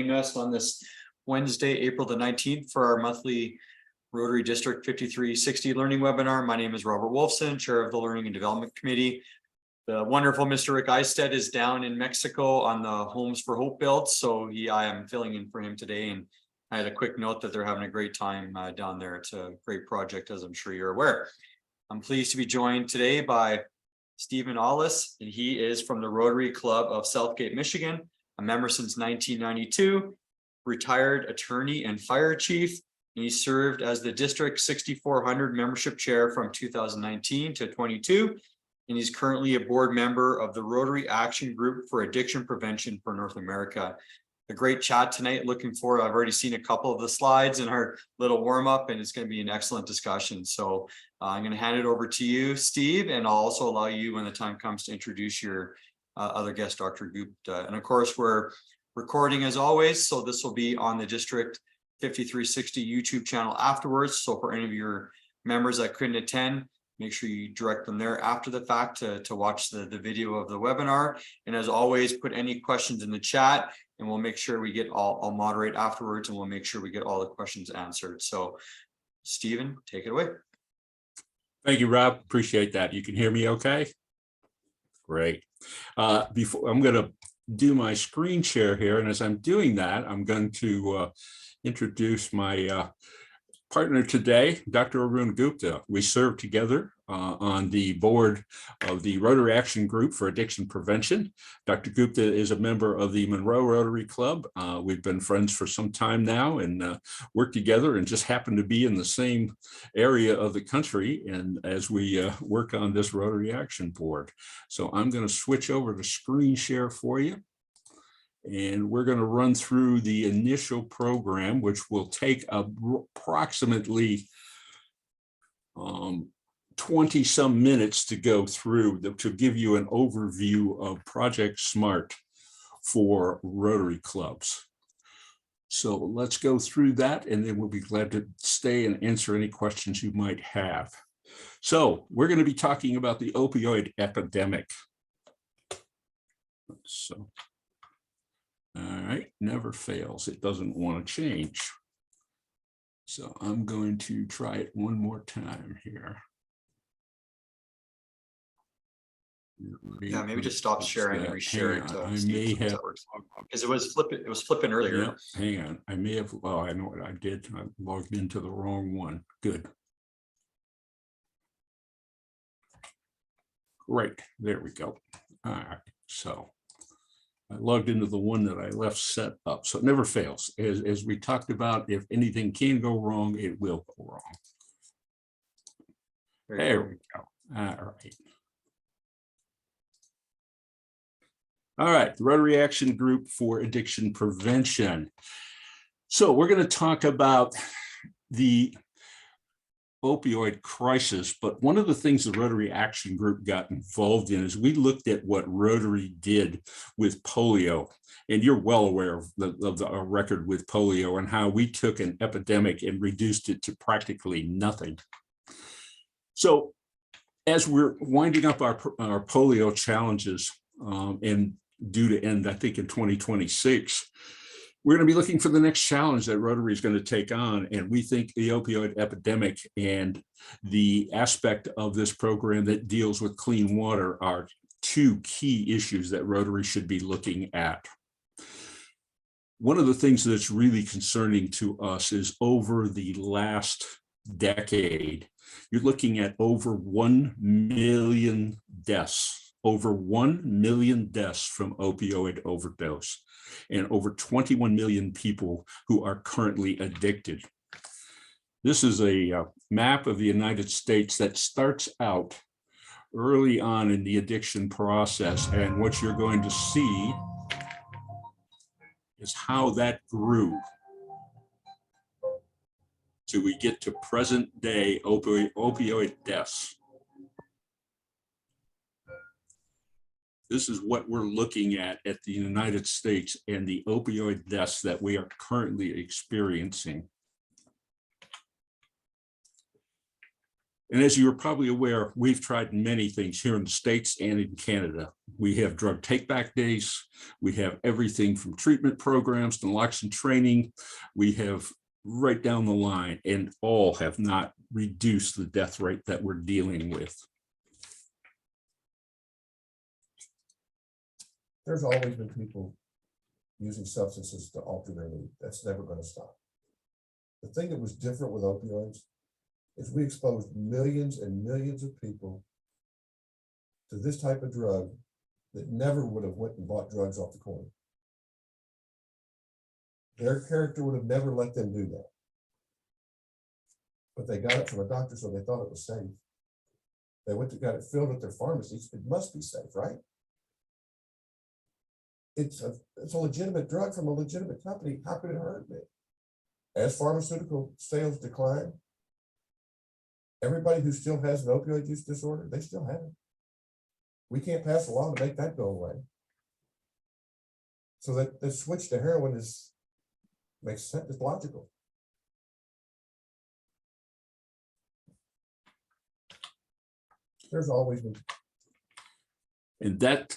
Us on this Wednesday, April the 19th for our monthly Rotary District 5360 learning webinar. My name is Robert Wolfson, Chair of the Learning and Development Committee. The wonderful Mr. Rick Eisted is down in Mexico on the Homes for Hope build, so I am filling in for him today, and I had a quick note that they're having a great time down there. It's a great project, as I'm sure you're aware. I'm pleased to be joined today by Stephen Allis, and he is from the Rotary Club of Southgate, Michigan, a member since 1992, retired attorney and fire chief, and he served as the District 6400 membership chair from 2019 to 22, and he's currently a board member of the Rotary Action Group for Addiction Prevention for North America. A great chat tonight. Looking forward. I've already seen a couple of the slides in our little warm-up, and it's going to be an excellent discussion. So I'm going to hand it over to you, Steve, and I'll also allow you when the time comes to introduce your other guest, Dr. Gupta. And of course, we're recording as always, so this will be on the District 5360 YouTube channel afterwards. So for any of your members that couldn't attend, make sure you direct them there after the fact to watch the video of the webinar. And as always, put any questions in the chat, and we'll make sure we get I'll moderate afterwards, and we'll make sure we get all the questions answered. So Stephen, take it away. Thank you, Rob. Appreciate that. You can hear me okay? Great. Before I'm going to do my screen share here, and as I'm doing that, I'm going to introduce my partner today, Dr. Arun Gupta. We serve together on the board of the Rotary Action Group for Addiction Prevention. Dr. Gupta is a member of the Monroe Rotary Club. We've been friends for some time now and work together and just happen to be in the same area of the country, and as we work on this Rotary Action Board. So I'm going to switch over to screen share for you. And we're going to run through the initial program, which will take approximately 20 some minutes to go through to give you an overview of Project SMART for Rotary clubs. So let's go through that, and then we'll be glad to stay and answer any questions you might have. So we're going to be talking about the opioid epidemic. So. All right, never fails. It doesn't want to change. So I'm going to try it one more time here. Yeah, maybe just stop sharing and reshare it. I may have, because it was flipping earlier. Yeah, hang on. I may have, oh, I know what I did. I logged into the wrong one. Good. Great. There we go. All right. So I logged into the one that I left set up, so it never fails. As we talked about, if anything can go wrong, it will go wrong. There we go. All right. All right, the Rotary Action Group for Addiction Prevention. So we're going to talk about the opioid crisis, but one of the things the Rotary Action Group got involved in is we looked at what Rotary did with polio, and you're well aware of our record with polio and how we took an epidemic and reduced it to practically nothing. So as we're winding up our polio challenges and due to end, I think, in 2026, we're going to be looking for the next challenge that Rotary is going to take on. And we think the opioid epidemic and the aspect of this program that deals with clean water are two key issues that Rotary should be looking at. One of the things that's really concerning to us is over the last decade, you're looking at over 1 million deaths, over 1 million deaths from opioid overdose, and over 21 million people who are currently addicted. This is a map of the United States that starts out early on in the addiction process, and what you're going to see is how that grew till we get to present day opioid deaths. This is what we're looking at the United States and the opioid deaths that we are currently experiencing. And as you're probably aware, we've tried many things here in the States and in Canada, We have drug take-back days. We have everything from treatment programs to naloxone training. We have right down the line, and all have not reduced the death rate that we're dealing with. There's always been people using substances to alter their mood. That's never going to stop. The thing that was different with opioids is we exposed millions and millions of people to this type of drug that never would have went and bought drugs off the corner. Their character would have never let them do that. But they got it from a doctor, so they thought it was safe. They went to got it filled at their pharmacies. It must be safe, right? It's a legitimate drug from a legitimate company. How could it hurt me? As pharmaceutical sales decline, everybody who still has an opioid use disorder, they still have it. We can't pass a law to make that go away. So that the switch to heroin makes sense, it's logical. There's always been. And that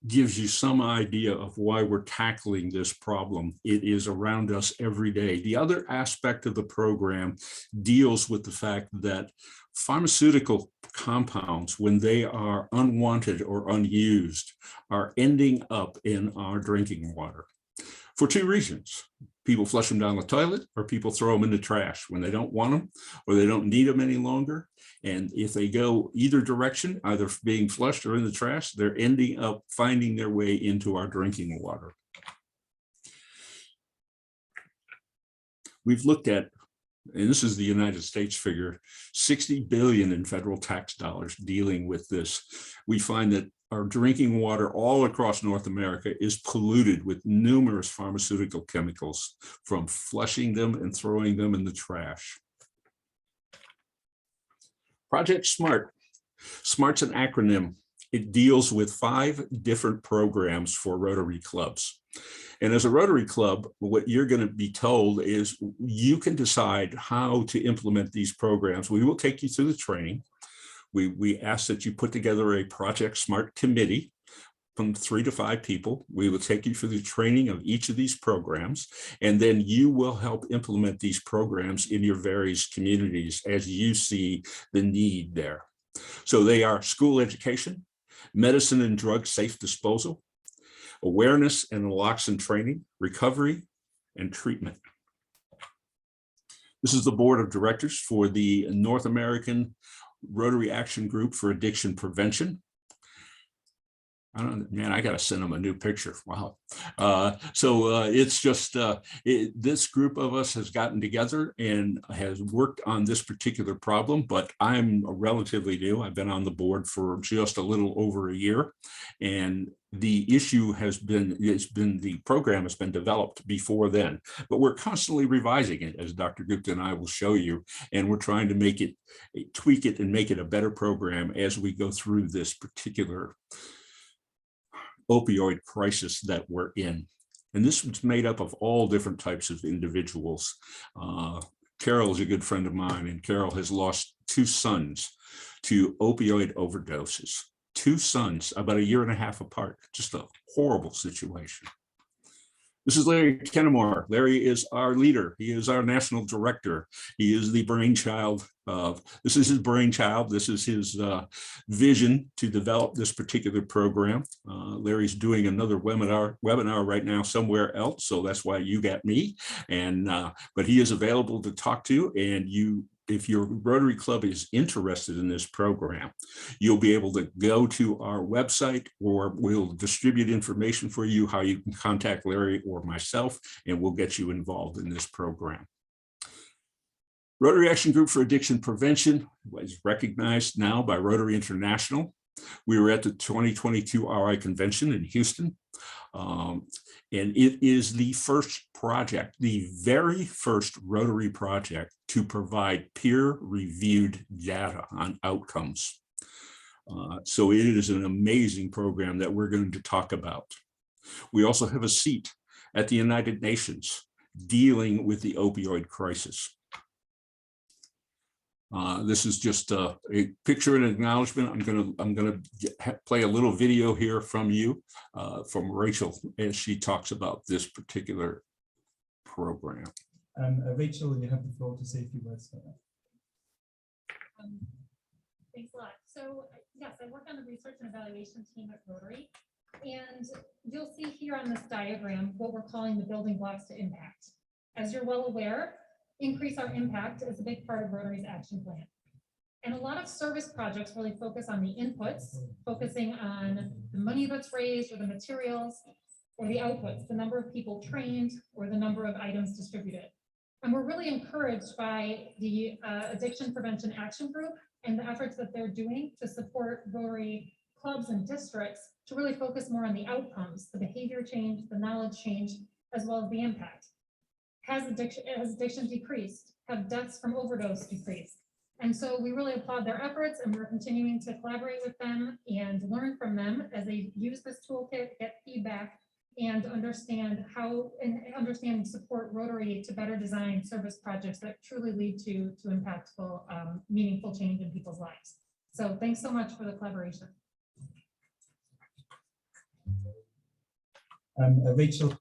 gives you some idea of why we're tackling this problem. It is around us every day. The other aspect of the program deals with the fact that pharmaceutical compounds, when they are unwanted or unused, are ending up in our drinking water for two reasons. People flush them down the toilet, or people throw them in the trash when they don't want them or they don't need them any longer. And if they go either direction, either being flushed or in the trash, they're ending up finding their way into our drinking water. We've looked at, and this is the United States figure, 60 billion in federal tax dollars dealing with this. We find that our drinking water all across North America is polluted with numerous pharmaceutical chemicals from flushing them and throwing them in the trash. Project SMART. SMART's an acronym. It deals with 5 different programs for Rotary clubs. And as a Rotary club, what you're going to be told is you can decide how to implement these programs. We will take you through the training. We ask that you put together a Project SMART committee from 3 to 5 people. We will take you through the training of each of these programs, and then you will help implement these programs in your various communities as you see the need there. So they are school education, medicine and drug safe disposal, awareness and naloxone training, recovery, and treatment. This is the board of directors for the North American Rotary Action Group for Addiction Prevention. I got to send them a new picture. Wow. It's just, this group of us has gotten together and has worked on this particular problem, but I'm relatively new. I've been on the board for just a little over a year. And the issue the program has been developed before then, but we're constantly revising it, as Dr. Gupta and I will show you. And we're trying to make it, tweak it and make it a better program as we go through this particular opioid crisis that we're in. And this was made up of all different types of individuals. Carol is a good friend of mine, and Carol has lost 2 sons to opioid overdoses. 2 sons, about 1.5 years apart. Just a horrible situation. This is Larry Kennemore. Larry is our leader. He is our national director. He is the brainchild of, this is his brainchild. This is his vision to develop this particular program. Larry's doing another webinar right now somewhere else. So that's why you got me. And but he is available to talk to, and if your Rotary Club is interested in this program, you'll be able to go to our website, or we'll distribute information for you how you can contact Larry or myself, and we'll get you involved in this program. Rotary Action Group for Addiction Prevention is recognized now by Rotary International. We were at the 2022 RI Convention in Houston. And it is the first project, the very first Rotary project to provide peer-reviewed data on outcomes. So it is an amazing program that we're going to talk about. We also have a seat at the United Nations dealing with the opioid crisis. This is just a picture and acknowledgement. I'm gonna play a little video here from you, from Rachel, as she talks about this particular program. Rachel, you have the floor to say a few words for that. Thanks a lot. So yes, I work on the research and evaluation team at Rotary. And you'll see here on this diagram what we're calling the building blocks to impact. As you're well aware, increase our impact is a big part of Rotary's action plan. And a lot of service projects really focus on the inputs, focusing on the money that's raised or the materials, or the outputs, the number of people trained or the number of items distributed. And we're really encouraged by the Addiction Prevention Action Group and the efforts that they're doing to support Rotary clubs and districts to really focus more on the outcomes, the behavior change, the knowledge change, as well as the impact. Has addiction decreased? Have deaths from overdose decreased? And so we really applaud their efforts, and we're continuing to collaborate with them and learn from them as they use this toolkit, get feedback, and understand how and support Rotary to better design service projects that truly lead to impactful, meaningful change in people's lives. So thanks so much for the collaboration. Rachel.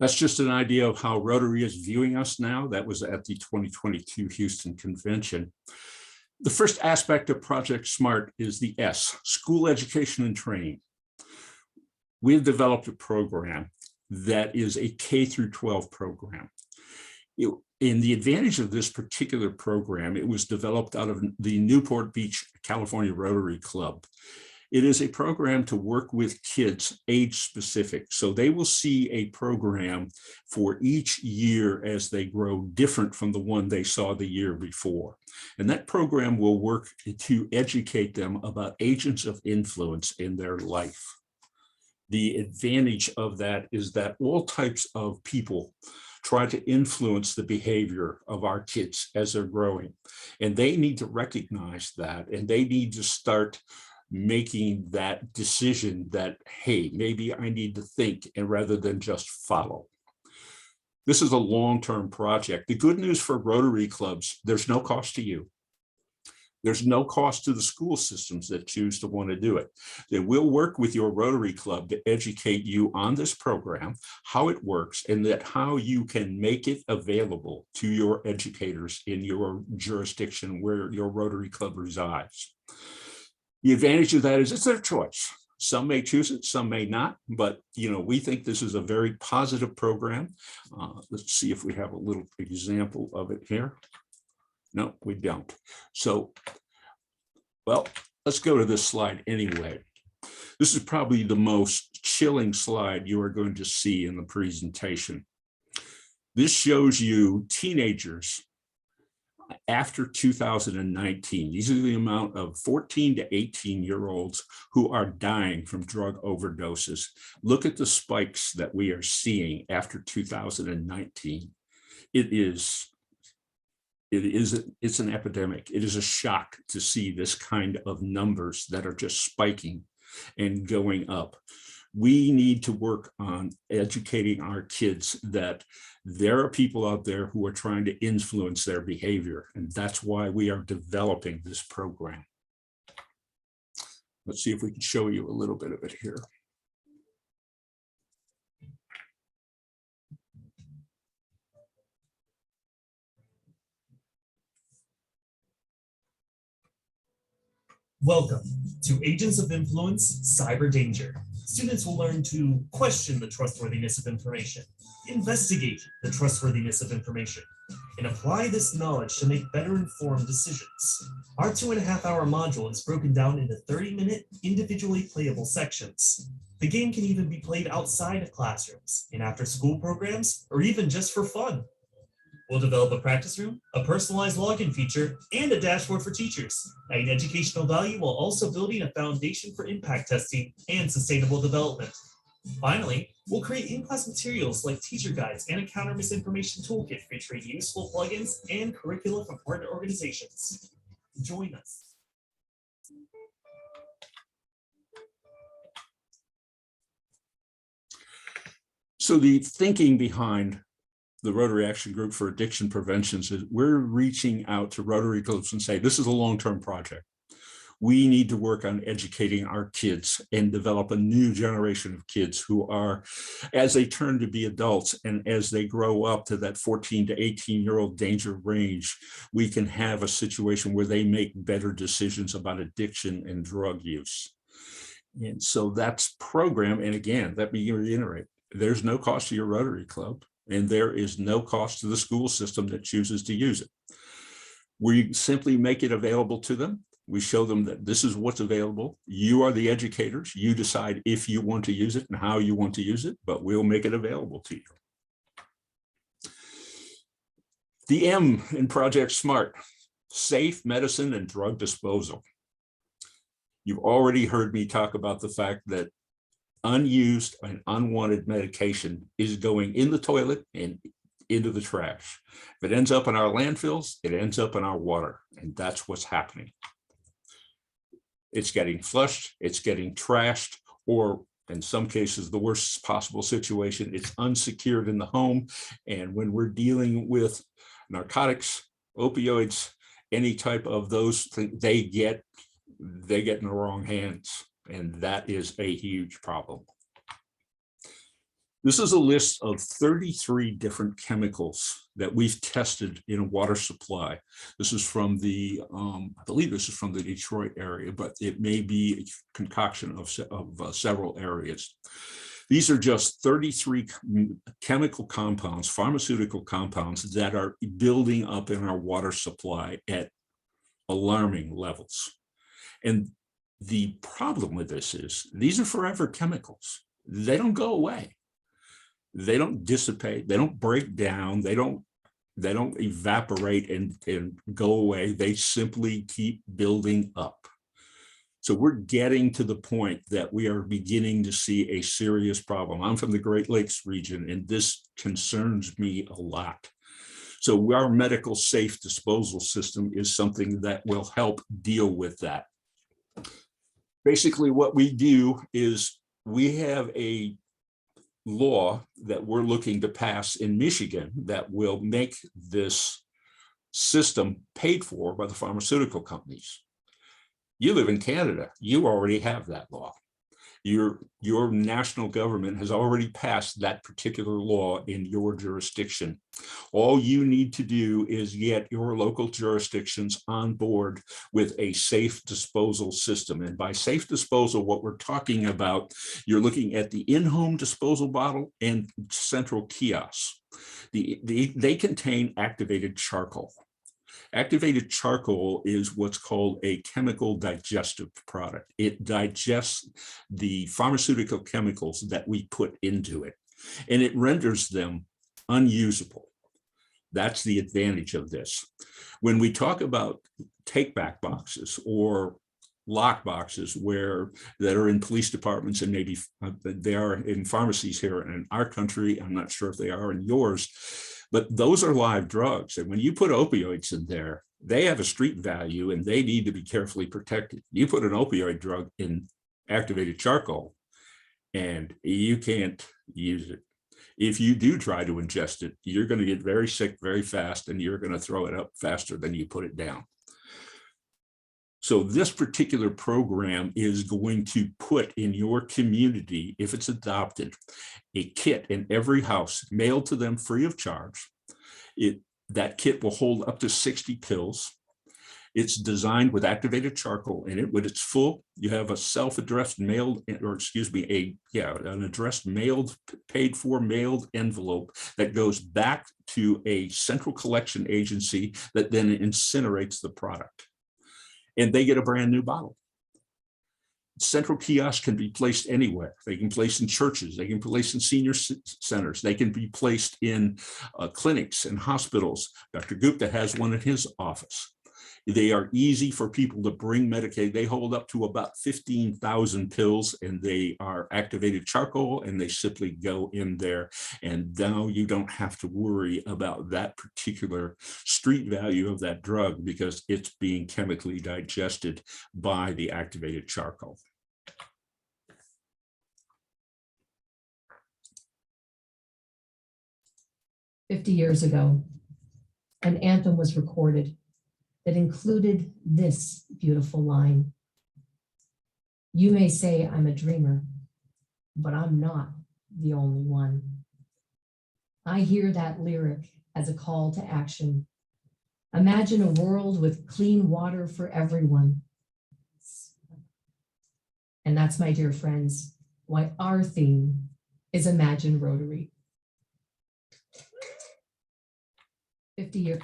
That's just an idea of how Rotary is viewing us now. That was at the 2022 Houston Convention. The first aspect of Project SMART is the S, school education and training. We have developed a program that is a K through 12 program. In the advantage of this particular program, it was developed out of the Newport Beach, California Rotary Club. It is a program to work with kids age specific. So they will see a program for each year as they grow different from the one they saw the year before. And that program will work to educate them about agents of influence in their life. The advantage of that is that all types of people try to influence the behavior of our kids as they're growing. And they need to recognize that, and they need to start making that decision that, hey, maybe I need to think and rather than just follow. This is a long-term project. The good news for Rotary clubs, there's no cost to you. There's no cost to the school systems that choose to want to do it. They will work with your Rotary club to educate you on this program, how it works, and that how you can make it available to your educators in your jurisdiction where your Rotary club resides. The advantage of that is it's their choice. Some may choose it, some may not, but we think this is a very positive program. Let's see if we have a little example of it here. No, we don't. So, well, let's go to this slide anyway. This is probably the most chilling slide you are going to see in the presentation. This shows you teenagers after 2019. These are the amount of 14 to 18-year-olds who are dying from drug overdoses. Look at the spikes that we are seeing after 2019. It's an epidemic. It is a shock to see this kind of numbers that are just spiking and going up. We need to work on educating our kids that there are people out there who are trying to influence their behavior, and that's why we are developing this program. Let's see if we can show you a little bit of it here. Welcome to Agents of Influence, Cyber Danger. Students will learn to question the trustworthiness of information, investigate the trustworthiness of information, and apply this knowledge to make better informed decisions. Our 2.5-hour module is broken down into 30-minute individually playable sections. The game can even be played outside of classrooms, in after-school programs, or even just for fun. We'll develop a practice room, a personalized login feature, and a dashboard for teachers, adding educational value while also building a foundation for impact testing and sustainable development. Finally, we'll create in-class materials like teacher guides and a counter misinformation toolkit featuring useful plugins and curricula from partner organizations. Join us. So the thinking behind the Rotary Action Group for Addiction Prevention is we're reaching out to Rotary clubs and say, this is a long-term project. We need to work on educating our kids and develop a new generation of kids who are, as they turn to be adults and as they grow up to that 14 to 18-year-old danger range, we can have a situation where they make better decisions about addiction and drug use. And so that's program. And again, let me reiterate, there's no cost to your Rotary Club, and there is no cost to the school system that chooses to use it. We simply make it available to them. We show them that this is what's available. You are the educators. You decide if you want to use it and how you want to use it, but we'll make it available to you. The M in Project SMART, safe medicine and drug disposal. You've already heard me talk about the fact that unused and unwanted medication is going in the toilet and into the trash. If it ends up in our landfills, it ends up in our water, and that's what's happening. It's getting flushed, it's getting trashed, or in some cases, the worst possible situation, it's unsecured in the home. And when we're dealing with narcotics, opioids, any type of those things, they get in the wrong hands. And that is a huge problem. This is a list of 33 different chemicals that we've tested in a water supply. This is from the, I believe this is from the Detroit area, but it may be a concoction of several areas. These are just 33 chemical compounds, pharmaceutical compounds that are building up in our water supply at alarming levels. And the problem with this is these are forever chemicals. They don't go away. They don't dissipate, they don't break down, they don't evaporate and go away. They simply keep building up. So we're getting to the point that we are beginning to see a serious problem. I'm from the Great Lakes region, and this concerns me a lot. So our medical safe disposal system is something that will help deal with that. Basically, what we do is we have a law that we're looking to pass in Michigan that will make this system paid for by the pharmaceutical companies. You live in Canada, you already have that law. Your national government has already passed that particular law in your jurisdiction. All you need to do is get your local jurisdictions on board with a safe disposal system. And by safe disposal, what we're talking about, you're looking at the in-home disposal bottle and central kiosks. They contain activated charcoal. Activated charcoal is what's called a chemical digestive product. It digests the pharmaceutical chemicals that we put into it, and it renders them unusable. That's the advantage of this. When we talk about take-back boxes or lock boxes that are in police departments, and maybe they are in pharmacies here in our country, I'm not sure if they are in yours, but those are live drugs. And when you put opioids in there, they have a street value and they need to be carefully protected. You put an opioid drug in activated charcoal and you can't use it. If you do try to ingest it, you're going to get very sick very fast, and you're going to throw it up faster than you put it down. So this particular program is going to put in your community, if it's adopted, a kit in every house mailed to them free of charge. That kit will hold up to 60 pills. It's designed with activated charcoal in it. When it's full, you have a self-addressed mailed, or excuse me, an addressed mailed, paid for mailed envelope that goes back to a central collection agency that then incinerates the product. And they get a brand new bottle. Central kiosks can be placed anywhere. They can be placed in churches. They can be placed in senior centers. They can be placed in clinics and hospitals. Dr. Gupta has one in his office. They are easy for people to bring Medicaid. They hold up to about 15,000 pills, and they are activated charcoal, and they simply go in there. And now you don't have to worry about that particular street value of that drug because it's being chemically digested by the activated charcoal. 50 years ago, an anthem was recorded that included this beautiful line. You may say I'm a dreamer, but I'm not the only one. I hear that lyric as a call to action. Imagine a world with clean water for everyone. And that's, my dear friends, why our theme is Imagine Rotary. 50 years.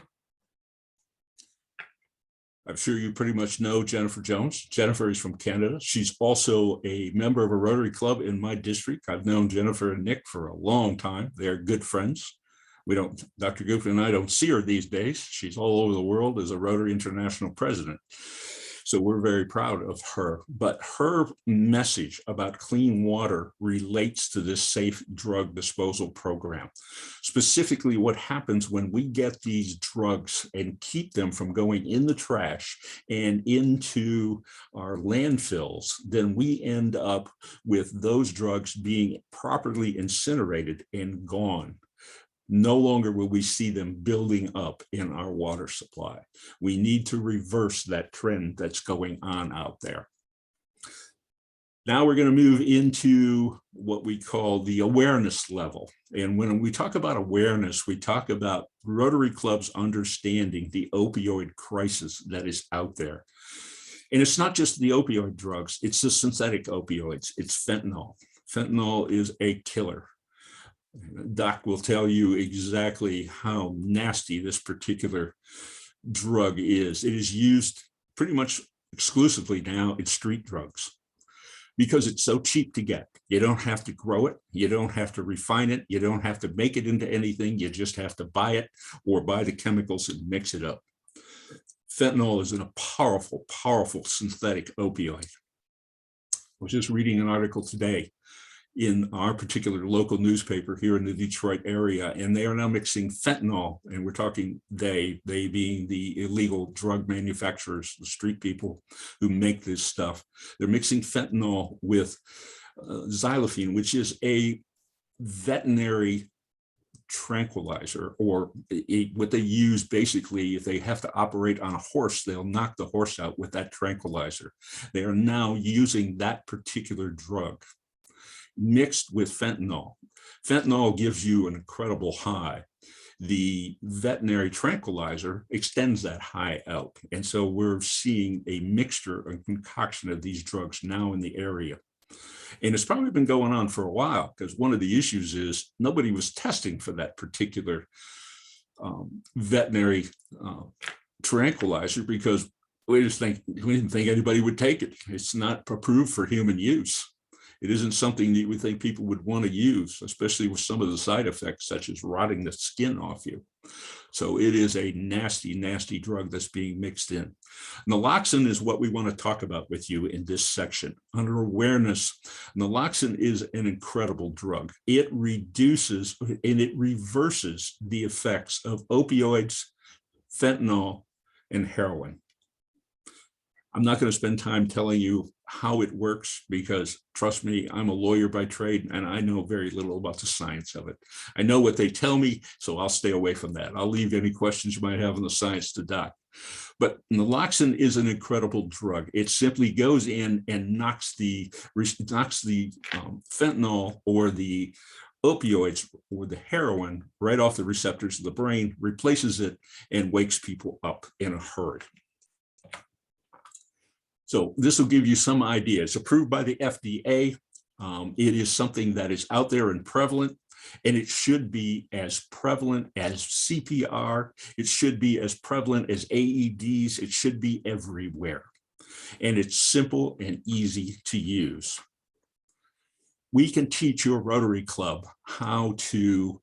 I'm sure you pretty much know Jennifer Jones. Jennifer is from Canada. She's also a member of a Rotary Club in my district. I've known Jennifer and Nick for a long time. They're good friends. Dr. Gupta and I don't see her these days. She's all over the world as a Rotary International president. So we're very proud of her. But her message about clean water relates to this safe drug disposal program. Specifically, what happens when we get these drugs and keep them from going in the trash and into our landfills, then we end up with those drugs being properly incinerated and gone. No longer will we see them building up in our water supply. We need to reverse that trend that's going on out there. Now we're going to move into what we call the awareness level. And when we talk about awareness, we talk about Rotary Clubs understanding the opioid crisis that is out there. And it's not just the opioid drugs, it's the synthetic opioids. It's fentanyl. Fentanyl is a killer. Doc will tell you exactly how nasty this particular drug is. It is used pretty much exclusively now in street drugs because it's so cheap to get. You don't have to grow it. You don't have to refine it. You don't have to make it into anything. You just have to buy it or buy the chemicals and mix it up. Fentanyl is a powerful, powerful synthetic opioid. I was just reading an article today in our particular local newspaper here in the Detroit area, and they are now mixing fentanyl, and we're talking they being the illegal drug manufacturers, the street people who make this stuff. They're mixing fentanyl with xylazine, which is a veterinary tranquilizer, or what they use basically, if they have to operate on a horse, they'll knock the horse out with that tranquilizer. They are now using that particular drug mixed with fentanyl. Fentanyl gives you an incredible high. The veterinary tranquilizer extends that high out. And so we're seeing a mixture, a concoction of these drugs now in the area. And it's probably been going on for a while, because one of the issues is nobody was testing for that particular veterinary tranquilizer, because we didn't think anybody would take it. It's not approved for human use. It isn't something that we think people would want to use, especially with some of the side effects, such as rotting the skin off you. So it is a nasty, nasty drug that's being mixed in. Naloxone is what we want to talk about with you in this section. Under awareness, naloxone is an incredible drug. It reduces and it reverses the effects of opioids, fentanyl, and heroin. I'm not going to spend time telling you how it works, because trust me, I'm a lawyer by trade and I know very little about the science of it. I know what they tell me, so I'll stay away from that. I'll leave any questions you might have on the science to Doc. But naloxone is an incredible drug. It simply goes in and knocks the fentanyl or the opioids or the heroin right off the receptors of the brain, replaces it, and wakes people up in a hurry. So this will give you some idea. It's approved by the FDA. It is something that is out there and prevalent, and it should be as prevalent as CPR. It should be as prevalent as AEDs. It should be everywhere. And it's simple and easy to use. We can teach your Rotary Club how to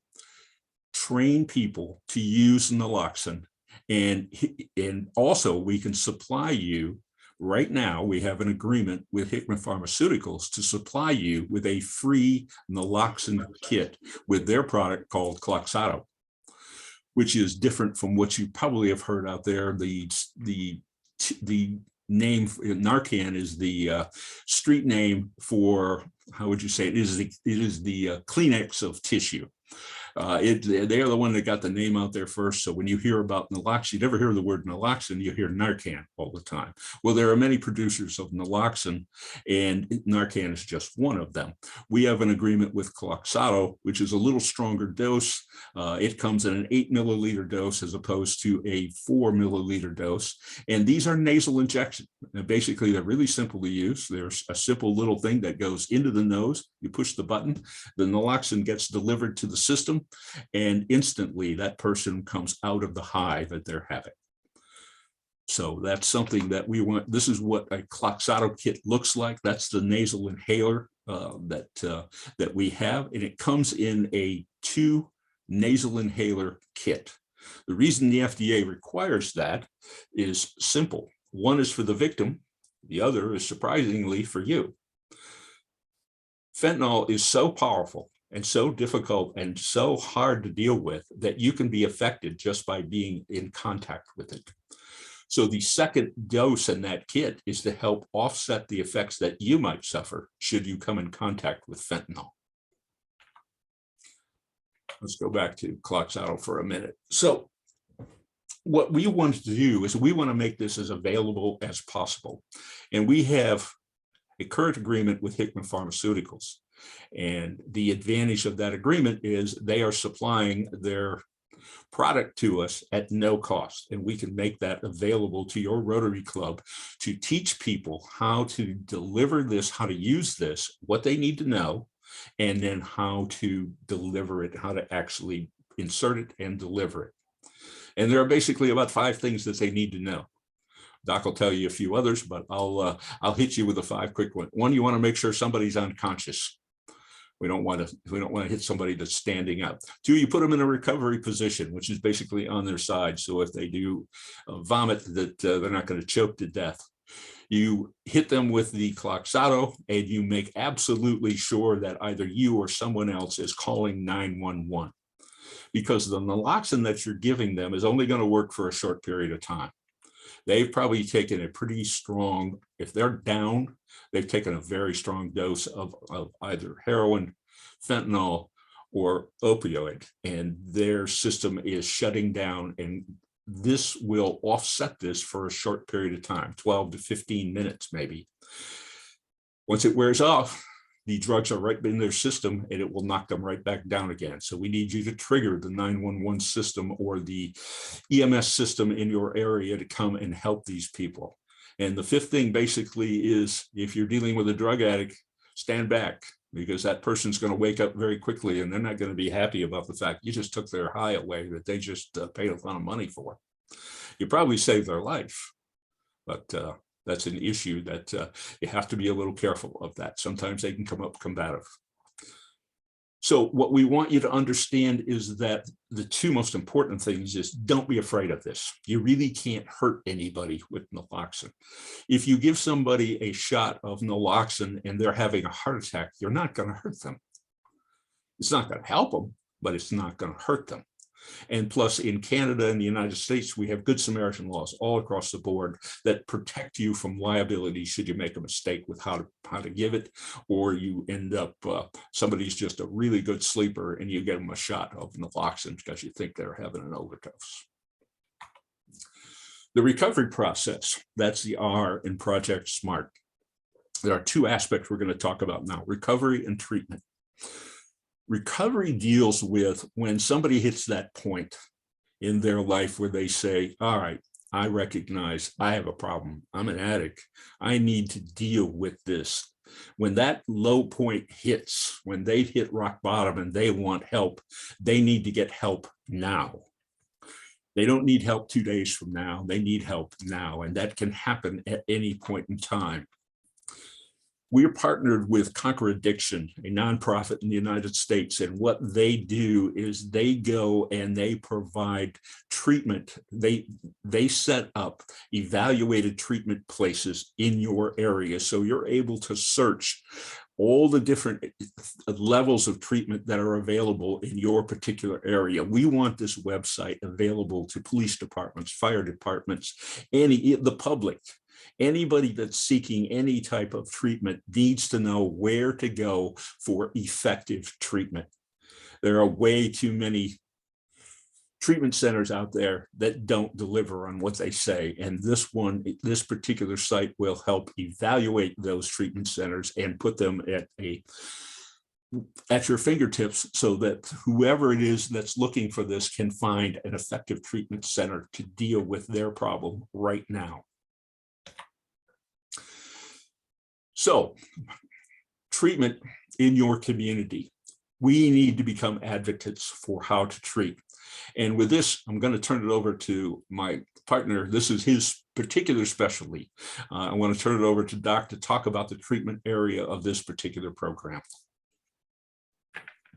train people to use naloxone. And also we can supply you. Right now, we have an agreement with Hickman Pharmaceuticals to supply you with a free naloxone kit with their product called Kloxxado, which is different from what you probably have heard out there. The name Narcan is the street name for how would you say it? It is the Kleenex of tissue. They are the one that got the name out there first. So when you hear about naloxone, you never hear the word naloxone, you hear Narcan all the time. Well, there are many producers of naloxone, and Narcan is just one of them. We have an agreement with Kloxxado, which is a little stronger dose. It comes in an 8 milliliter dose as opposed to a 4 milliliter dose. And these are nasal injections. Basically, they're really simple to use. There's a simple little thing that goes into the nose. You push the button, the naloxone gets delivered to the system, and instantly that person comes out of the high that they're having. So that's something that we want. This is what a Kloxxado kit looks like. That's the nasal inhaler that we have, and it comes in a 2 nasal inhaler kit. The reason the FDA requires that is simple. One is for the victim, the other is surprisingly for you. Fentanyl is so powerful and so difficult and so hard to deal with that you can be affected just by being in contact with it. So the second dose in that kit is to help offset the effects that you might suffer should you come in contact with fentanyl. Let's go back to Kloxxado for a minute. So what we want to do is we want to make this as available as possible. And we have a current agreement with Hickman Pharmaceuticals. And the advantage of that agreement is they are supplying their product to us at no cost. And we can make that available to your Rotary Club to teach people how to deliver this, how to use this, what they need to know, and then how to deliver it, how to actually insert it and deliver it. And there are basically about 5 things that they need to know. Doc will tell you a few others, but I'll hit you with the 5 quick ones. One, you want to make sure somebody's unconscious. We don't want to hit somebody that's standing up. 2, you put them in a recovery position, which is basically on their side. So if they do vomit, that they're not going to choke to death. You hit them with the Kloxxado, and you make absolutely sure that either you or someone else is calling 911. Because the naloxone that you're giving them is only going to work for a short period of time. They've probably taken a pretty strong, if they're down, they've taken a very strong dose of either heroin, fentanyl, or opioid, and their system is shutting down, and this will offset this for a short period of time, 12 to 15 minutes maybe. Once it wears off, the drugs are right in their system and it will knock them right back down again. So we need you to trigger the 911 system or the EMS system in your area to come and help these people. And the 5th thing basically is, if you're dealing with a drug addict, stand back, because that person's going to wake up very quickly and they're not going to be happy about the fact you just took their high away that they just paid a lot of money for. You probably saved their life, but that's an issue that you have to be a little careful of that. Sometimes they can come up combative. So what we want you to understand is that the 2 most important things is don't be afraid of this. You really can't hurt anybody with naloxone. If you give somebody a shot of naloxone and they're having a heart attack, you're not going to hurt them. It's not going to help them, but it's not going to hurt them. And plus, in Canada and the United States, we have Good Samaritan laws all across the board that protect you from liability should you make a mistake with how to give it, or you end up, somebody's just a really good sleeper and you get them a shot of naloxone because you think they're having an overdose. The recovery process, that's the R in Project SMART. There are 2 aspects we're going to talk about now, recovery and treatment. Recovery deals with when somebody hits that point in their life where they say, all right, I recognize I have a problem. I'm an addict. I need to deal with this. When that low point hits, when they've hit rock bottom and they want help, they need to get help now. They don't need help 2 days from now. They need help now. And that can happen at any point in time. We're partnered with Conquer Addiction, a nonprofit in the United States, and what they do is they go and they provide treatment. They set up evaluated treatment places in your area, so you're able to search all the different levels of treatment that are available in your particular area. We want this website available to police departments, fire departments, the public. Anybody that's seeking any type of treatment needs to know where to go for effective treatment. There are way too many treatment centers out there that don't deliver on what they say. And this particular site will help evaluate those treatment centers and put them at your fingertips so that whoever it is that's looking for this can find an effective treatment center to deal with their problem right now. So, treatment in your community. We need to become advocates for how to treat. And with this, I'm going to turn it over to my partner. This is his particular specialty. I want to turn it over to Doc to talk about the treatment area of this particular program.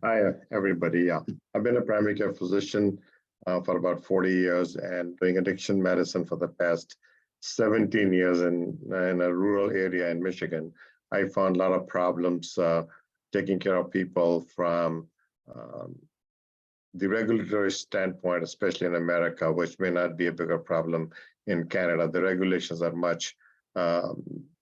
Hi, everybody. I've been a primary care physician for about 40 years and doing addiction medicine for the past 17 years in a rural area in Michigan. I found a lot of problems taking care of people from the regulatory standpoint, especially in America, which may not be a bigger problem in Canada. The regulations are much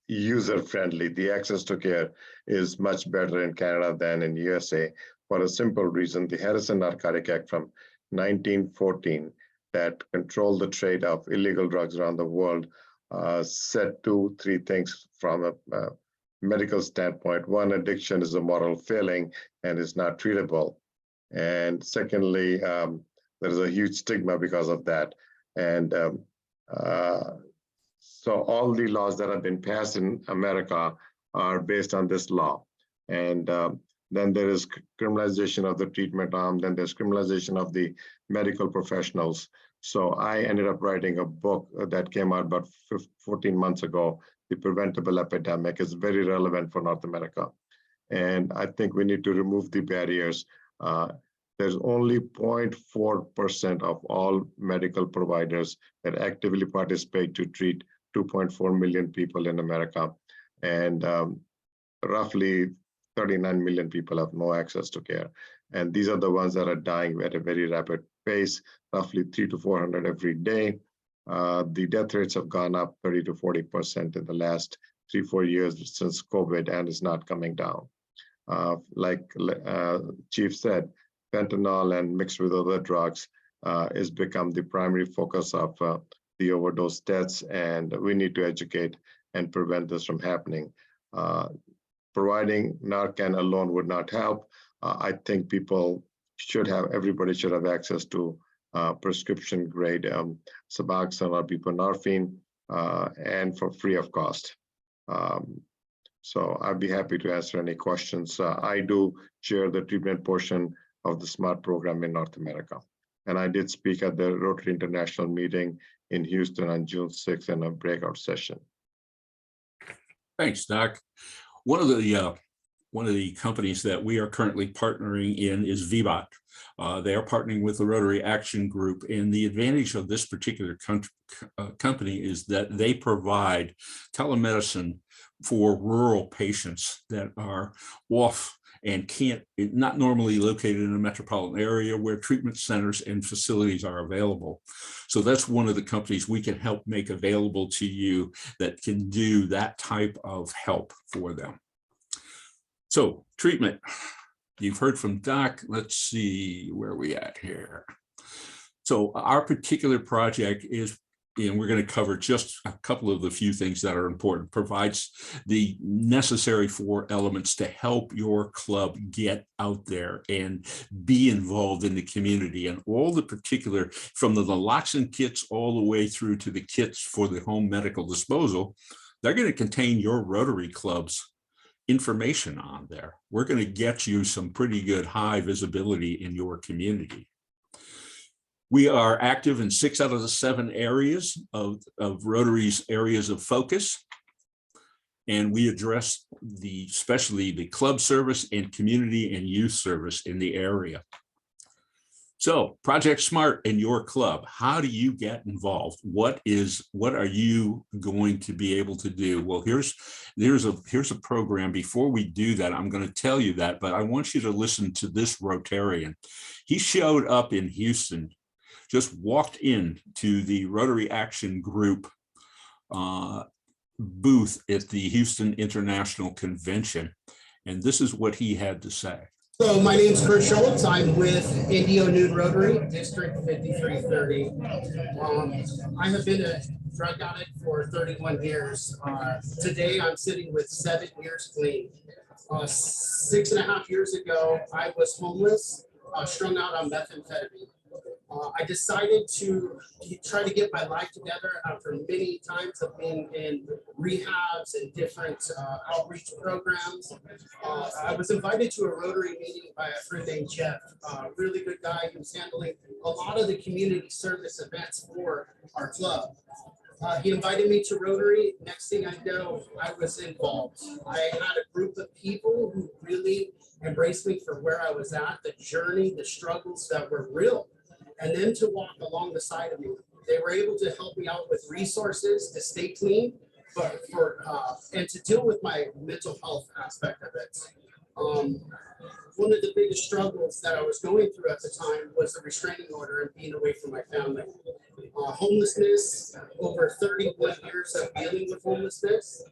user-friendly. The access to care is much better in Canada than in USA for a simple reason. The Harrison Narcotic Act from 1914 that controlled the trade of illegal drugs around the world said 2-3 things from a medical standpoint. One, addiction is a moral failing and is not treatable. And secondly, there's a huge stigma because of that. And so all the laws that have been passed in America are based on this law. And then there is criminalization of the treatment arm, then there's criminalization of the medical professionals. So I ended up writing a book that came out about 14 months ago, The Preventable Epidemic. Is very relevant for North America. And I think we need to remove the barriers. There's only 0.4% of all medical providers that actively participate to treat 2.4 million people in America. And roughly 39 million people have no access to care. And these are the ones that are dying at a very rapid pace, roughly 300 to 400 every day. The death rates have gone up 30 to 40% in the last 3-4 years since COVID, and it's not coming down. Like Chief said, fentanyl and mixed with other drugs has become the primary focus of the overdose deaths, and we need to educate and prevent this from happening. Providing Narcan alone would not help. I think everybody should have access to prescription grade Suboxone or buprenorphine and for free of cost. So I'd be happy to answer any questions. I do chair the treatment portion of the SMART program in North America. And I did speak at the Rotary International meeting in Houston on June 6th in a breakout session. Thanks, Doc. One of the companies that we are currently partnering in is VBOT. They are partnering with the Rotary Action Group, and the advantage of this particular company is that they provide telemedicine for rural patients that are off and not normally located in a metropolitan area where treatment centers and facilities are available. So that's one of the companies we can help make available to you that can do that type of help for them. So treatment, you've heard from Doc. Let's see where we at here. So our particular project is, and we're going to cover just a couple of the few things that are important, provides the necessary 4 elements to help your club get out there and be involved in the community. And all the particular, from the Naloxone kits all the way through to the kits for the home medical disposal, they're going to contain your Rotary Club's information on there. We're going to get you some pretty good high visibility in your community. We are active in 6 out of the 7 areas of Rotary's areas of focus. And we address especially the club service and community and youth service in the area. So Project SMART in your club, how do you get involved? What are you going to be able to do? Well, here's a program. Before we do that, I'm going to tell you that, but I want you to listen to this Rotarian. He showed up in Houston, just walked in to the Rotary Action Group booth at the Houston International Convention. And this is what he had to say. So my name's Kurt Schultz. I'm with Indio Nude Rotary, District 5330. I have been a drug addict for 31 years. Today I'm sitting with 7 years clean. 6.5 years ago, I was homeless, strung out on methamphetamine. I decided to try to get my life together after many times of being in rehabs and different outreach programs. I was invited to a Rotary meeting by a friend named Jeff, a really good guy who's handling a lot of the community service events for our club. He invited me to Rotary. Next thing I know, I was involved. I had a group of people who really embraced me for where I was at, the journey, the struggles that were real. And then to walk along the side of me. They were able to help me out with resources to stay clean, but and to deal with my mental health aspect of it. One of the biggest struggles that I was going through at the time was the restraining order and being away from my family. Homelessness, over 31 years of dealing with homelessness,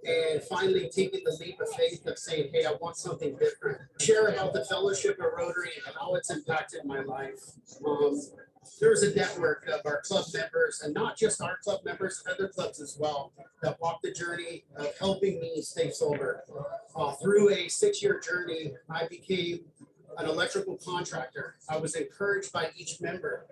and finally taking the leap of faith of saying, hey, I want something different. Share about the fellowship of Rotary and how it's impacted my life. There's a network of our club members, and not just our club members, other clubs as well, that walk the journey of helping me stay sober. Through a 6-year journey, I became an electrical contractor. I was encouraged by each member,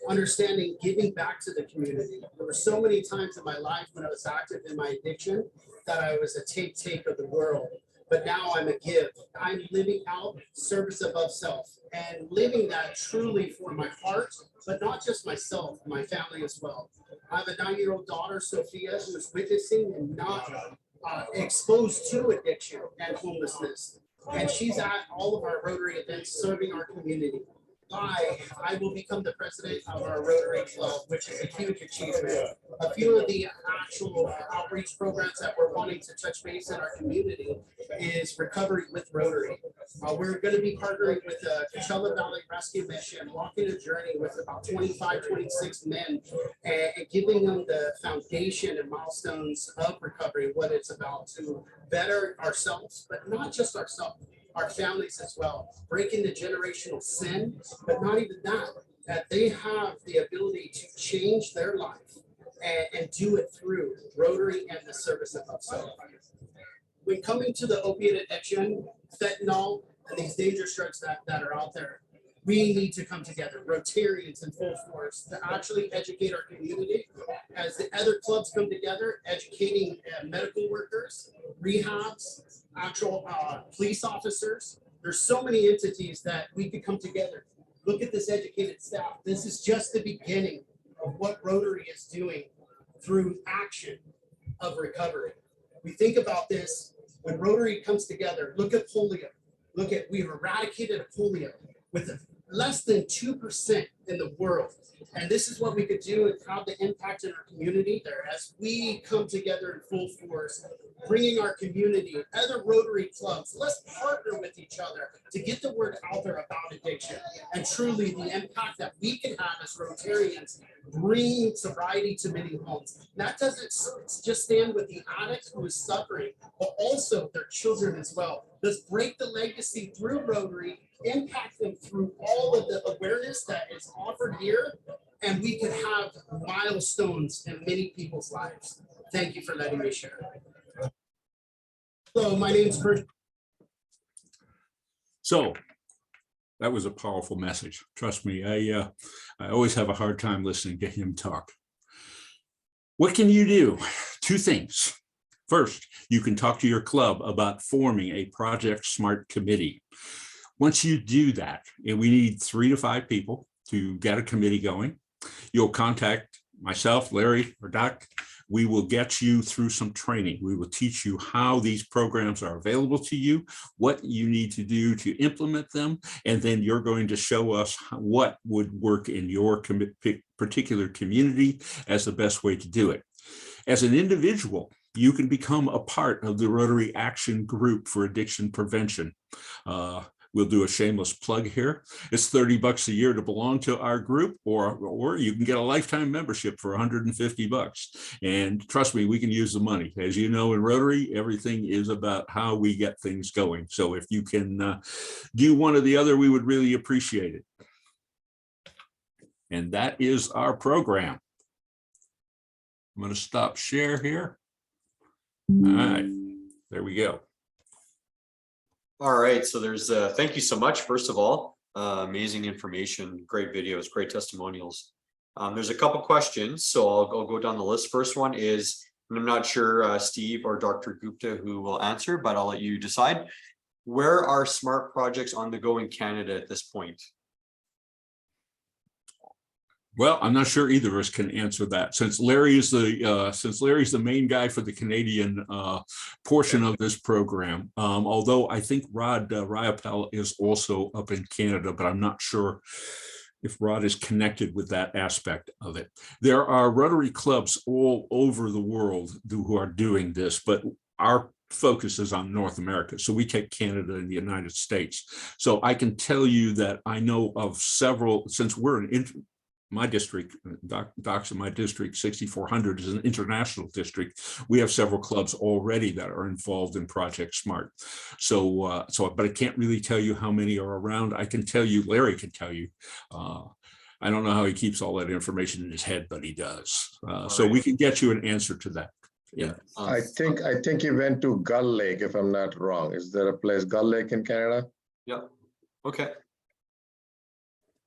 understanding giving back to the community. There were so many times in my life when I was active in my addiction that I was a take of the world. But now I'm a give. I'm living out service above self and living that truly for my heart, but not just myself, my family as well. I have a 9-year-old daughter, Sophia, who is witnessing and not exposed to addiction and homelessness. And she's at all of our Rotary events serving our community. I will become the president of our Rotary Club, which is a huge achievement. A few of the actual outreach programs that we're wanting to touch base in our community is recovery with Rotary. We're going to be partnering with the Coachella Valley Rescue Mission, walking a journey with about 25, 26 men, and giving them the foundation and milestones of recovery, what it's about to better ourselves, but not just ourselves, our families as well, breaking the generational sin, but not even that they have the ability to change their life and do it through Rotary and the service of self. When coming to the opiate addiction, fentanyl, and these dangerous drugs that are out there, we need to come together, Rotarians in full force, to actually educate our community. As the other clubs come together, educating medical workers, rehabs, actual police officers. There's so many entities that we could come together. Look at this educated staff. This is just the beginning of what Rotary is doing through action of recovery. We think about this when Rotary comes together. Look at polio. We've eradicated polio with less than 2% in the world. And this is what we could do and have the impact in our community there as we come together in full force, bringing our community, other Rotary clubs, let's partner with each other to get the word out there about addiction and truly the impact that we can have as Rotarians, bringing sobriety to many homes. And that doesn't just stand with the addict who is suffering, but also their children as well. Let's break the legacy through Rotary, impact them through all of the awareness that is offered here, and we can have milestones in many people's lives. Thank you for letting me share. So my name's Kurt. So that was a powerful message. Trust me, I always have a hard time listening to him talk. What can you do? 2 things. First, you can talk to your club about forming a Project SMART committee. Once you do that, and we need 3 to 5 people to get a committee going, you'll contact myself, Larry, or Doc. We will get you through some training. We will teach you how these programs are available to you, what you need to do to implement them, and then you're going to show us what would work in your particular community as the best way to do it. As an individual, you can become a part of the Rotary Action Group for Addiction Prevention. we'll do a shameless plug here. It's $30 a year to belong to our group, or you can get a lifetime membership for $150. And trust me, we can use the money. As you know, in Rotary, everything is about how we get things going. So if you can do one or the other, we would really appreciate it. And that is our program. I'm going to stop share here. All right, there we go. All right, so there's thank you so much, first of all. Amazing information, great videos, great testimonials. There's a couple questions, so I'll go down the list. First one is, and I'm not sure Steve or Dr. Gupta who will answer, but I'll let you decide. Where are SMART projects on the go in Canada at this point? Well, I'm not sure either of us can answer that, since Larry is Larry's the main guy for the Canadian portion of this program. Although I think Rod Riopel is also up in Canada, but I'm not sure if Rod is connected with that aspect of it. There are Rotary clubs all over the world who are doing this, but our focus is on North America. So we take Canada and the United States. So I can tell you that I know of several, since we're my district, docs in my district, 6400 is an international district. We have several clubs already that are involved in Project SMART. So, but I can't really tell you how many are around. I can tell you, Larry can tell you. I don't know how he keeps all that information in his head, but he does. So we can get you an answer to that. Yeah. I think he went to Gull Lake, if I'm not wrong. Is there a place, Gull Lake in Canada? Yep. Okay.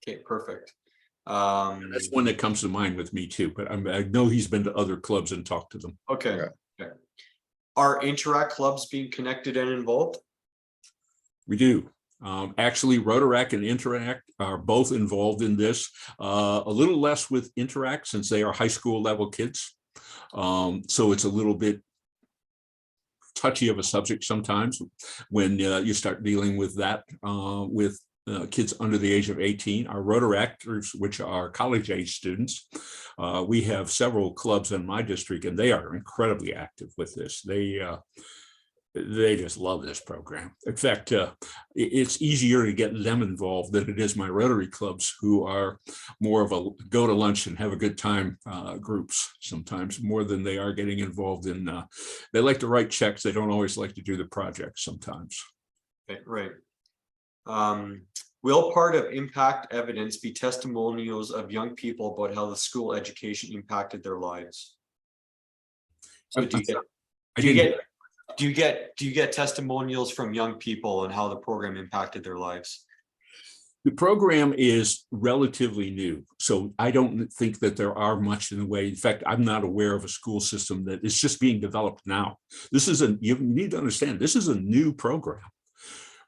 Okay, perfect. That's one that comes to mind with me too, but I know he's been to other clubs and talked to them. Okay. Okay. Are Interact clubs being connected and involved? We do. Actually, Rotaract and Interact are both involved in this. A little less with Interact since they are high school level kids. So it's a little bit touchy of a subject sometimes when you start dealing with that with kids under the age of 18. Our Rotaractors, which are college age students, we have several clubs in my district, and they are incredibly active with this. They just love this program. In fact, it's easier to get them involved than it is my Rotary clubs, who are more of a go to lunch and have a good time groups sometimes, more than they are getting involved in. They like to write checks. They don't always like to do the projects sometimes. Okay, right. Will part of impact evidence be testimonials of young people about how the school education impacted their lives? So do you get testimonials from young people and how the program impacted their lives? The program is relatively new, so I don't think that there are much in the way. In fact, I'm not aware of a school system that is just being developed now. You need to understand, this is a new program.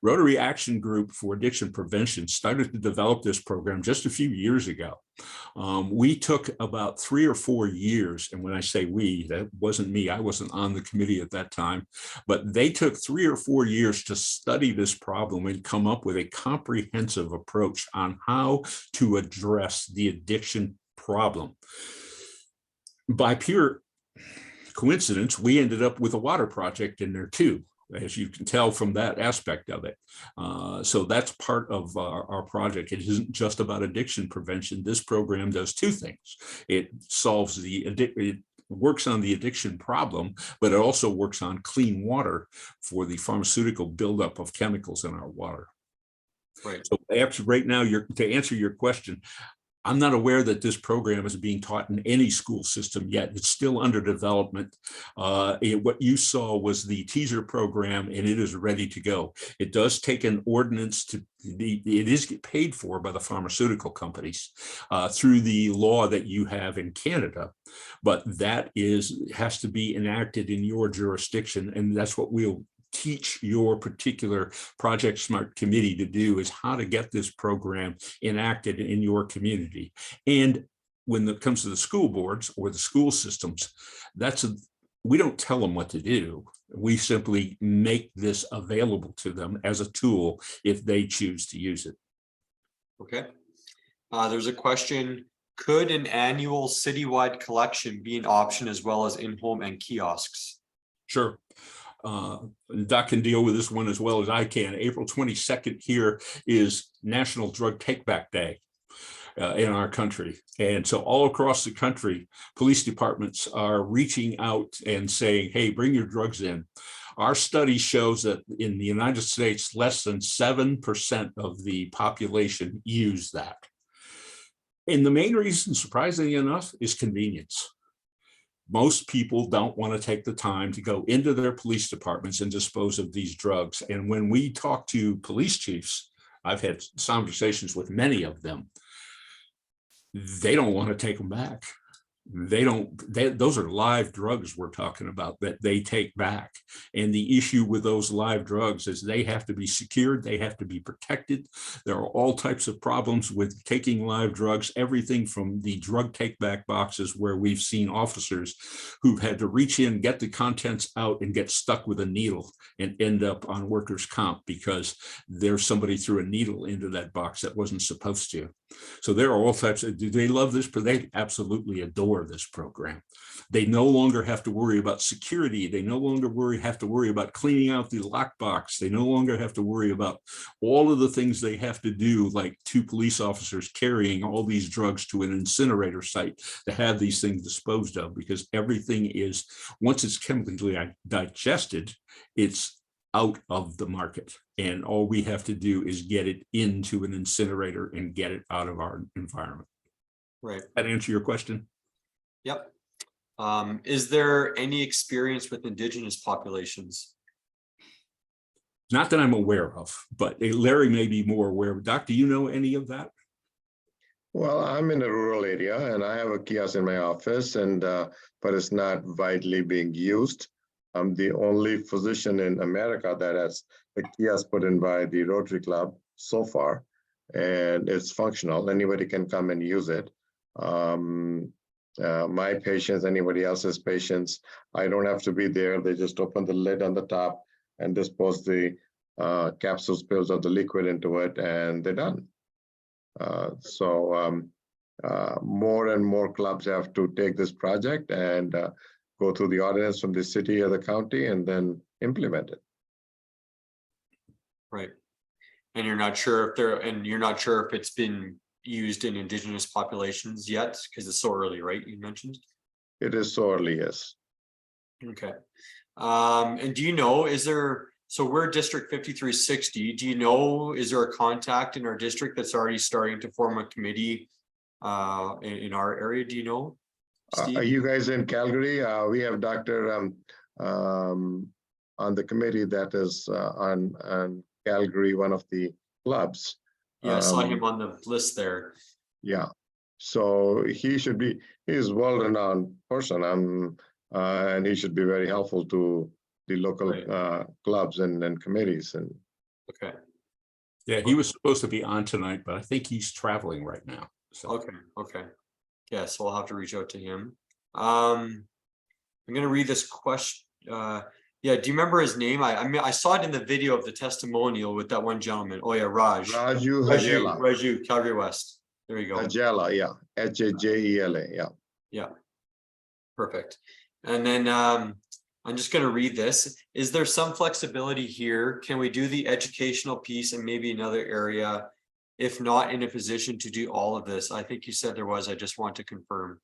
Rotary Action Group for Addiction Prevention started to develop this program just a few years ago. We took about 3 or 4 years, and when I say we, that wasn't me, I wasn't on the committee at that time, but they took 3 or 4 years to study this problem and come up with a comprehensive approach on how to address the addiction problem. By pure coincidence, we ended up with a water project in there too, as you can tell from that aspect of it. So that's part of our project. It isn't just about addiction prevention. This program does 2 things. It works on the addiction problem, but it also works on clean water for the pharmaceutical buildup of chemicals in our water. Right. So right now, to answer your question, I'm not aware that this program is being taught in any school system yet. It's still under development. What you saw was the teaser program, and it is ready to go. It does take an ordinance it is paid for by the pharmaceutical companies through the law that you have in Canada, but that has to be enacted in your jurisdiction, and that's what we'll teach your particular Project SMART committee to do, is how to get this program enacted in your community. And when it comes to the school boards or the school systems, we don't tell them what to do. We simply make this available to them as a tool if they choose to use it. Okay. There's a question. Could an annual citywide collection be an option as well as in-home and kiosks? Sure. Doc can deal with this one as well as I can. April 22nd here is National Drug Take Back Day in our country. And so all across the country, police departments are reaching out and saying, hey, bring your drugs in. Our study shows that in the United States, less than 7% of the population use that. And the main reason, surprisingly enough, is convenience. Most people don't want to take the time to go into their police departments and dispose of these drugs. And when we talk to police chiefs, I've had conversations with many of them, they don't want to take them back. Those are live drugs we're talking about that they take back. And the issue with those live drugs is they have to be secured, they have to be protected. There are all types of problems with taking live drugs, everything from the drug take back boxes where we've seen officers who've had to reach in, get the contents out and get stuck with a needle and end up on workers' comp because there's somebody threw a needle into that box that wasn't supposed to. So there are all types of, do they love this? But they absolutely adore this program. They no longer have to worry about security. They no longer have to worry about cleaning out the lockbox. They no longer have to worry about all of the things they have to do, like 2 police officers carrying all these drugs to an incinerator site to have these things disposed of, because everything is, once it's chemically digested, it's out of the market. And all we have to do is get it into an incinerator and get it out of our environment. Right. That answer your question? Yep. Is there any experience with indigenous populations? Not that I'm aware of, but Larry may be more aware. Doc, do you know any of that? Well, I'm in a rural area and I have a kiosk in my office, and but it's not widely being used. I'm the only physician in America that has a kiosk put in by the Rotary Club so far, and it's functional. Anybody can come and use it. My patients, anybody else's patients, I don't have to be there. They just open the lid on the top and dispose the capsule spills of the liquid into it, and they're done. More and more clubs have to take this project and go through the ordinance from the city or the county and then implement it. Right. And you're not sure if it's been used in indigenous populations yet, because it's so early, right? You mentioned. It is so early, yes. Okay. And do you know, so we're District 5360. Do you know, is there a contact in our district that's already starting to form a committee in our area? Do you know, Steve? Are you guys in Calgary? We have Dr. On the committee that is on Calgary, one of the clubs. Yeah, I saw him on the list there. Yeah, so he's a well-renowned person, and he should be very helpful to the local clubs and committees. And okay. Yeah, he was supposed to be on tonight, but I think he's traveling right now. So. Okay. Yeah, so I'll have to reach out to him. I'm going to read this question. Yeah, do you remember his name? I mean, I saw it in the video of the testimonial with that one gentleman. Oh yeah, Raju, Calgary West. There you go. Hajela, yeah, Hajela, yeah. Yeah, perfect. And then I'm just going to read this. Is there some flexibility here? Can we do the educational piece and maybe another area, if not in a position to do all of this? I think you said there was. I just want to confirm.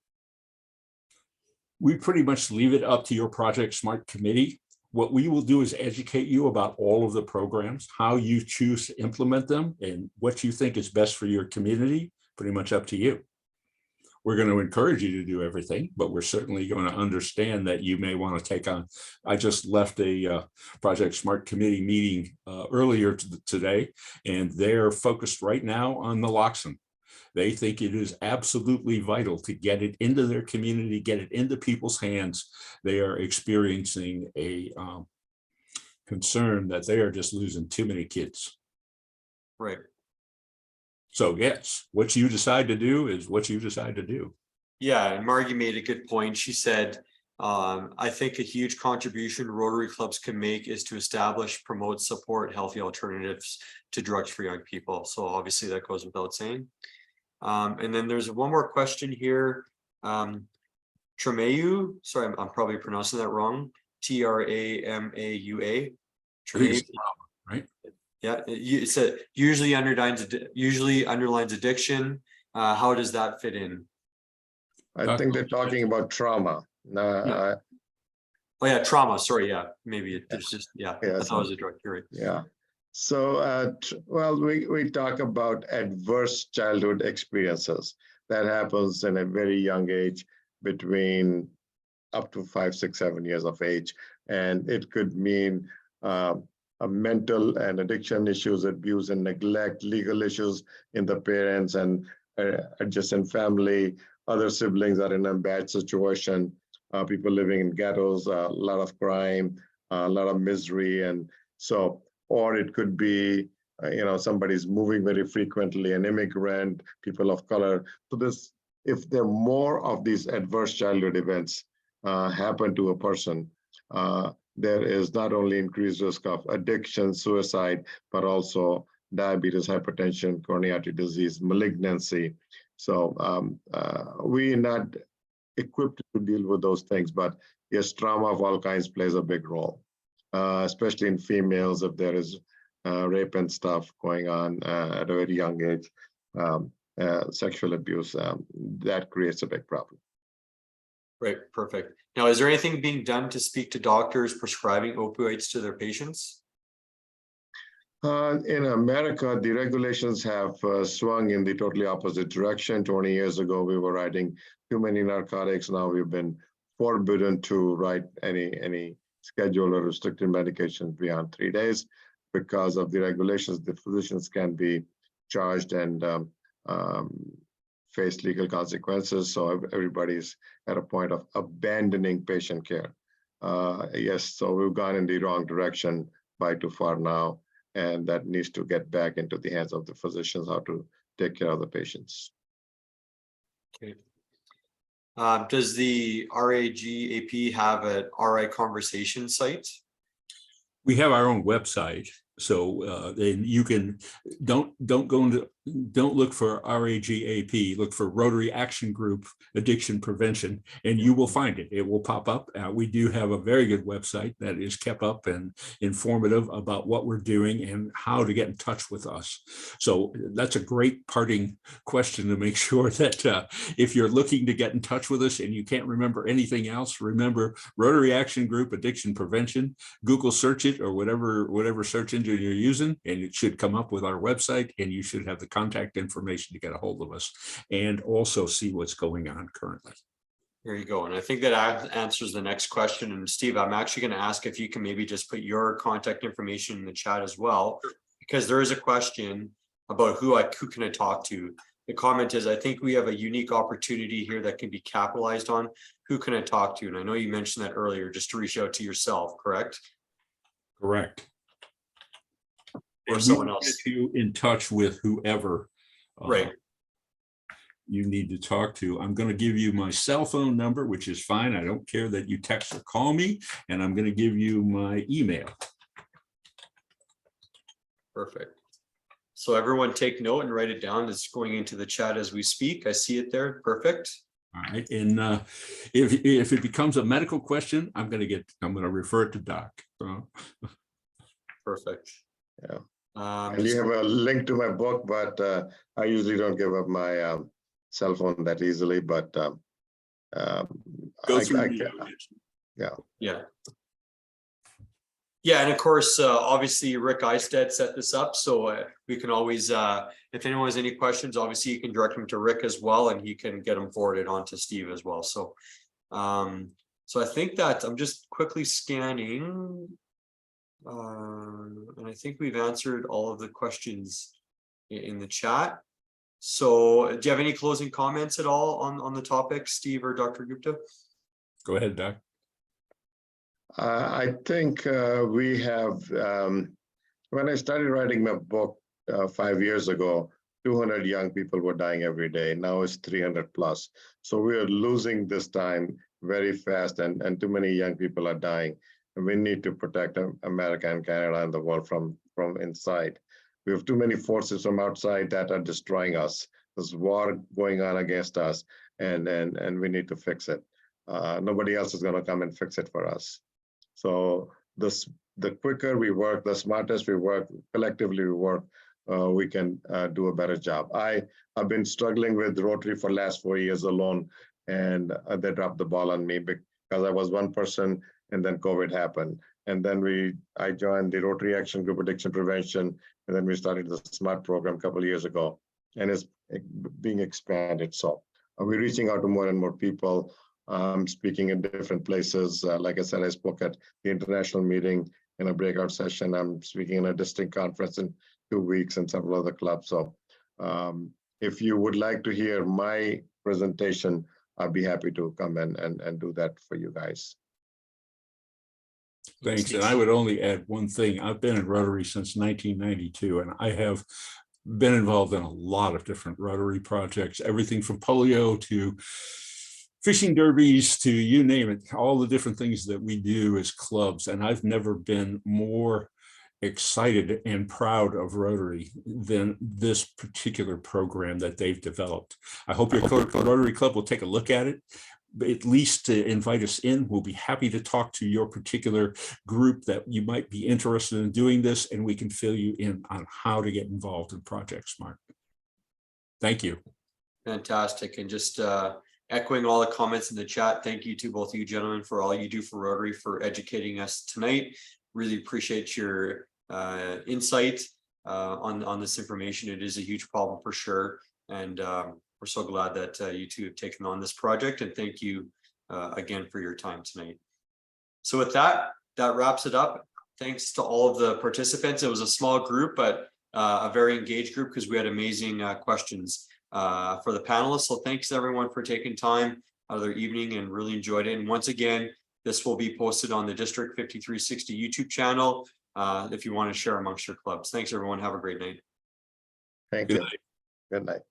We pretty much leave it up to your Project Smart committee. What we will do is educate you about all of the programs, how you choose to implement them, and what you think is best for your community. Pretty much up to you. We're going to encourage you to do everything, but we're certainly going to understand that you may want to take on. I just left a Project Smart committee meeting earlier today, and they're focused right now on naloxone. They think it is absolutely vital to get it into their community, get it into people's hands. They are experiencing a concern that they are just losing too many kids. Right. So yes, what you decide to do is what you decide to do. Yeah, and Margie made a good point. She said, I think a huge contribution Rotary clubs can make is to establish, promote, support healthy alternatives to drugs for young people. So obviously that goes without saying. And then there's one more question here. Tremeu, sorry, I'm probably pronouncing that wrong. I TRAMAUA. think it's right? Yeah, it's a usually underlines addiction. How does that fit in? I think they're talking about trauma. Oh yeah, trauma. Sorry, yeah, maybe there's just I Yes. thought it was a drug. You're right. Yeah. So, well, we talk about adverse childhood experiences that happens in a very young age, between up to 5, 6, 7 years of age, and it could mean a mental and addiction issues, abuse and neglect, legal issues in the parents and adjacent family. Other siblings are in a bad situation. People living in ghettos, a lot of crime, a lot of misery, and so. Or it could be, somebody's moving very frequently, an immigrant, people of color. So if there are more of these adverse childhood events happen to a person, there is not only increased risk of addiction, suicide, but also diabetes, hypertension, coronary artery disease, malignancy. So we're not equipped to deal with those things, but yes, trauma of all kinds plays a big role. Especially in females, if there is rape and stuff going on at a very young age, sexual abuse, that creates a big problem. Right, perfect. Now, is there anything being done to speak to doctors prescribing opioids to their patients? In America, the regulations have swung in the totally opposite direction. 20 years ago, we were writing too many narcotics. Now we've been forbidden to write any scheduled or restricted medications beyond 3 days. Because of the regulations, the physicians can be charged and face legal consequences. So everybody's at a point of abandoning patient care. Yes, so we've gone in the wrong direction by too far now, and that needs to get back into the hands of the physicians, how to take care of the patients. Okay. Does the RAGAP have an RI conversation site? We have our own website, so then you can don't look for RAGAP, look for Rotary Action Group Addiction Prevention, and you will find it. It will pop up. We do have a very good website that is kept up and informative about what we're doing and how to get in touch with us. So that's a great parting question to make sure that if you're looking to get in touch with us and you can't remember anything else, remember Rotary Action Group Addiction Prevention. Google search it or whatever search engine you're using, and it should come up with our website, and you should have the contact information to get a hold of us and also see what's going on currently. There you go. And I think that answers the next question. And Steve, I'm actually going to ask if you can maybe just put your contact information in the chat as well, because there is a question about who can I talk to. The comment is, I think we have a unique opportunity here that can be capitalized on. Who can I talk to? And I know you mentioned that earlier, just to reach out to yourself, correct? Correct. Or someone else. Get you in touch with whoever Right. you need to talk to. I'm going to give you my cell phone number, which is fine. I don't care that you text or call me, and I'm going to give you my email. Perfect. So everyone take note and write it down. It's going into the chat as we speak. I see it there. Perfect. All right. And if it becomes a medical question, I'm going to refer it to Doc. So. Perfect. Yeah. And Just, you have a link to my book, but I usually don't give up my cell phone that easily, but Go through yeah. Yeah, and of course, obviously Rick Eistedt set this up, so we can always, if anyone has any questions, obviously you can direct them to Rick as well, and he can get them forwarded on to Steve as well. So, so I think that I'm just quickly scanning, and I think we've answered all of the questions in the chat. So, do you have any closing comments at all on the topic, Steve or Dr. Gupta? Go ahead, Doc. I think we have, when I started writing my book 5 years ago, 200 young people were dying every day. Now it's 300 plus. So we are losing this time very fast, and too many young people are dying. And we need to protect America and Canada and the world from inside. We have too many forces from outside that are destroying us. There's war going on against us, and we need to fix it. Nobody else is going to come and fix it for us. So the quicker we work, the smartest we work, collectively we work, we can do a better job. I've been struggling with Rotary for the last 4 years alone, and they dropped the ball on me because I was one person, and then COVID happened. And then I joined the Rotary Action Group Addiction Prevention, and then we started the SMART program a couple of years ago, and it's being expanded. So we're reaching out to more and more people, speaking in different places. Like I said, I spoke at the international meeting in a breakout session. I'm speaking in a district conference in 2 weeks and several other clubs. So if you would like to hear my presentation, I'd be happy to come and do that for you guys. Thanks. And I would only add one thing. I've been in Rotary since 1992, and I have been involved in a lot of different Rotary projects, everything from polio to fishing derbies to you name it, all the different things that we do as clubs. And I've never been more excited and proud of Rotary than this particular program that they've developed. I hope your Rotary Club will take a look at it, at least to invite us in. We'll be happy to talk to your particular group that you might be interested in doing this, and we can fill you in on how to get involved in Project SMART. Thank you. Fantastic. And just echoing all the comments in the chat, thank you to both of you gentlemen for all you do for Rotary, for educating us tonight. Really appreciate your insight on this information. It is a huge problem for sure. And we're so glad that you two have taken on this project, and thank you again for your time tonight. So with that wraps it up. Thanks to all of the participants. It was a small group, but a very engaged group because we had amazing questions for the panelists. So thanks everyone for taking time out of their evening and really enjoyed it. And once again, this will be posted on the District 5360 YouTube channel if you want to share amongst your clubs. Thanks everyone. Have a great night. Thank you. Good night.